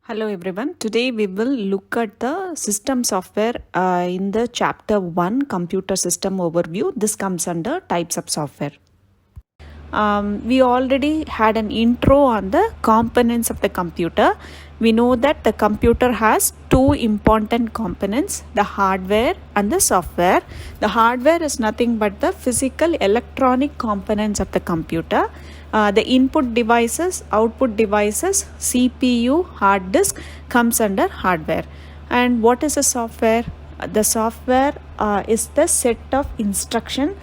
Hello everyone. Today we will look at the system software in the chapter 1 computer system overview. This comes under types of software. We already had an intro on the components of the computer. We know that the computer has two important components, the hardware and the software. The hardware is nothing but the physical electronic components of the computer. The input devices, output devices, CPU, hard disk comes under hardware. And what is a software? The software is the set of instructions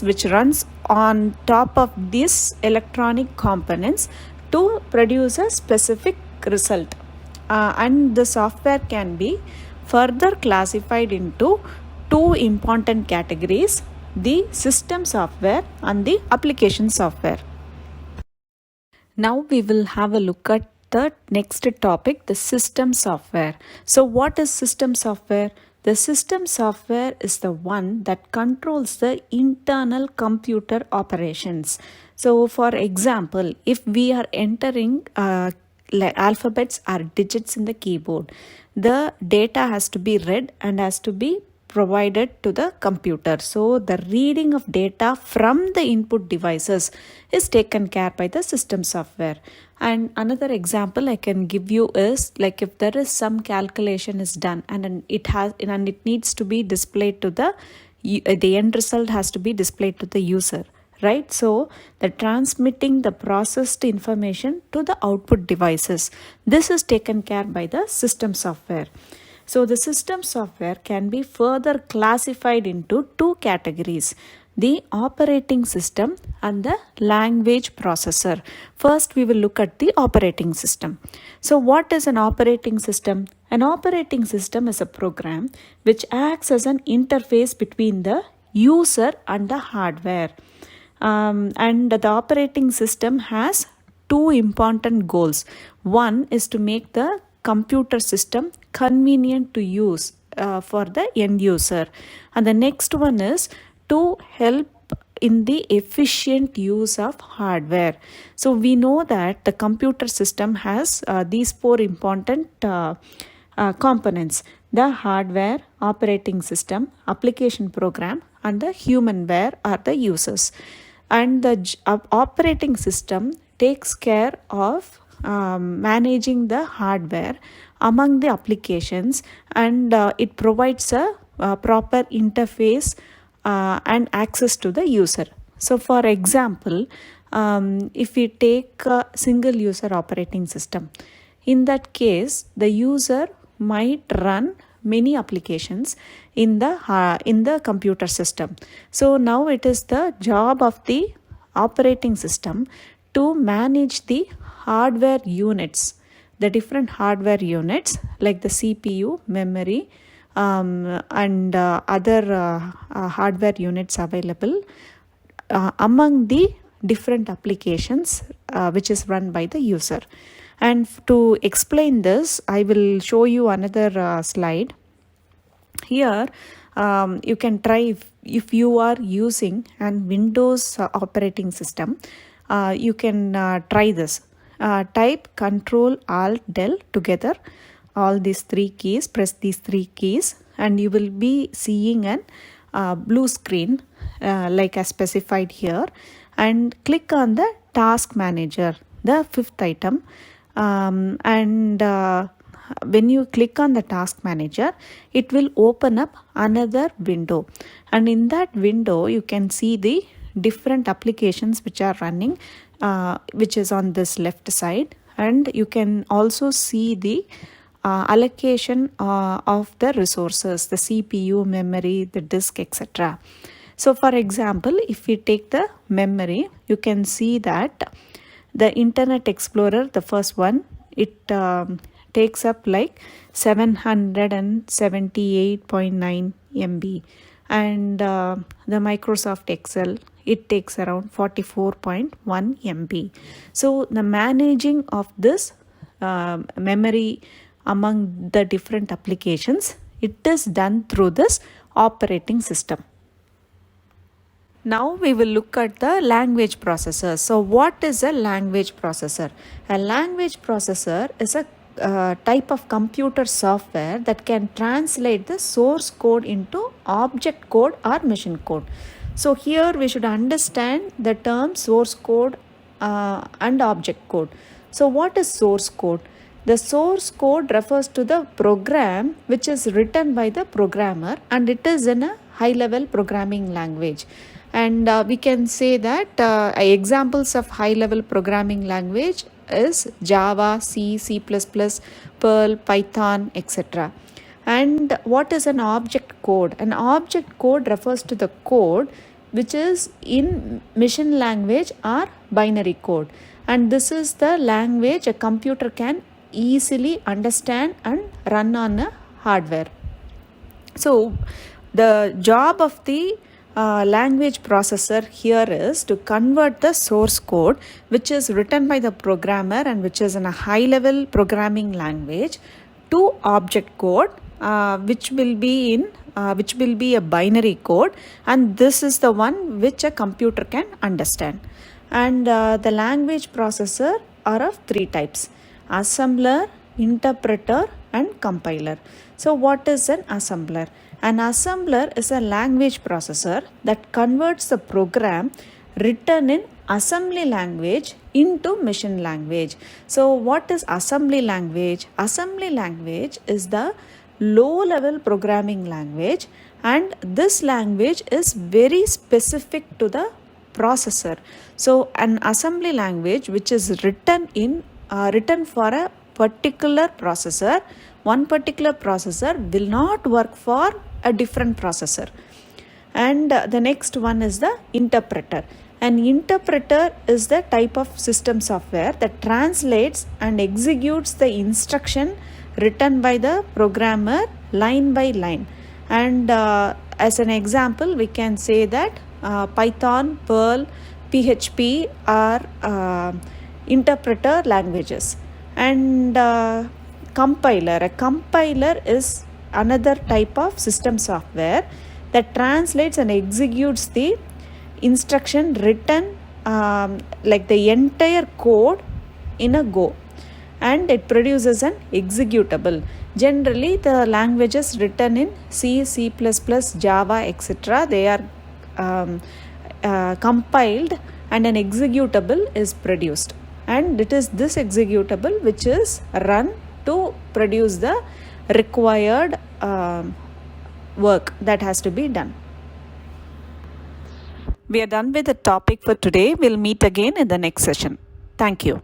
which runs on top of these electronic components to produce a specific result. And the software can be further classified into two important categories, the system software and the application software. Now we will have a look at the next topic, the system software. So what is system software? The system software is the one that controls the internal computer operations. So for example, if we are entering alphabets or digits in the keyboard, the data has to be read and has to be provided to the computer. So the reading of data from the input devices is taken care by the system software. And another example I can give you is like if there is some calculation is done and it needs to be displayed to the end result has to be displayed to the user, right? So the transmitting the processed information to the output devices, this is taken care by the system software. So the system software can be further classified into two categories, the operating system and the language processor. First, we will look at the operating system. So what is an operating system? An operating system is a program which acts as an interface between the user and the hardware. And the operating system has two important goals. One is to make the computer system convenient to use for the end user, and the next one is to help in the efficient use of hardware. So we know that the computer system has these four important components: the hardware, operating system, application program, and the humanware are the users. And the operating system takes care of managing the hardware among the applications, and it provides a proper interface and access to the user. So for example, if we take a single user operating system, in that case the user might run many applications in the computer system. So now it is the job of the operating system to manage the hardware units, the different hardware units like the CPU, memory, and other hardware units available among the different applications which is run by the user. And to explain this, I will show you another slide. Here you can try if you are using an Windows operating system, you can try this. Type Ctrl Alt Del together, all these three keys, press these three keys, and you will be seeing an blue screen like as specified here, and click on the task manager, the fifth item, and when you click on the task manager, it will open up another window, and in that window you can see the different applications which are running, which is on this left side, and you can also see the allocation of the resources, the CPU, memory, the disk, etc. So for example, if we take the memory, you can see that the Internet Explorer, the first one, it takes up like 778.9 MB, and the Microsoft Excel, it takes around 44.1 MB. So the managing of this memory among the different applications, it is done through this operating system. Now we will look at the language processor. So what is a language processor? A language processor is a type of computer software that can translate the source code into object code or machine code. So here we should understand the term source code and object code. So what is source code? The source code refers to the program which is written by the programmer, and it is in a high level programming language. And we can say that examples of high level programming language is Java, C, C++, Perl, Python, etc. And what is an object code? An object code refers to the code which is in machine language or binary code, and this is the language a computer can easily understand and run on a hardware. So the job of the language processor here is to convert the source code which is written by the programmer and which is in a high level programming language to object code which will be a binary code, and this is the one which a computer can understand. And the language processor are of three types: assembler, interpreter, and compiler. So what is an assembler? An assembler is a language processor that converts the program written in assembly language into machine language. So what is assembly language? Assembly language is the low level programming language, and this language is very specific to the processor. So an assembly language which is written for a particular processor, one particular processor will not work for a different processor. And the next one is the interpreter. An interpreter is the type of system software that translates and executes the instruction written by the programmer line by line. And as an example, we can say that Python, Perl, PHP are interpreter languages. And compiler. A compiler is another type of system software that translates and executes the instruction written like the entire code in a Go, and it produces an executable. Generally, the languages written in C, C++, Java, etc., they are compiled and an executable is produced. And it is this executable which is run to produce the required work that has to be done. We are done with the topic for today. We'll meet again in the next session. Thank you.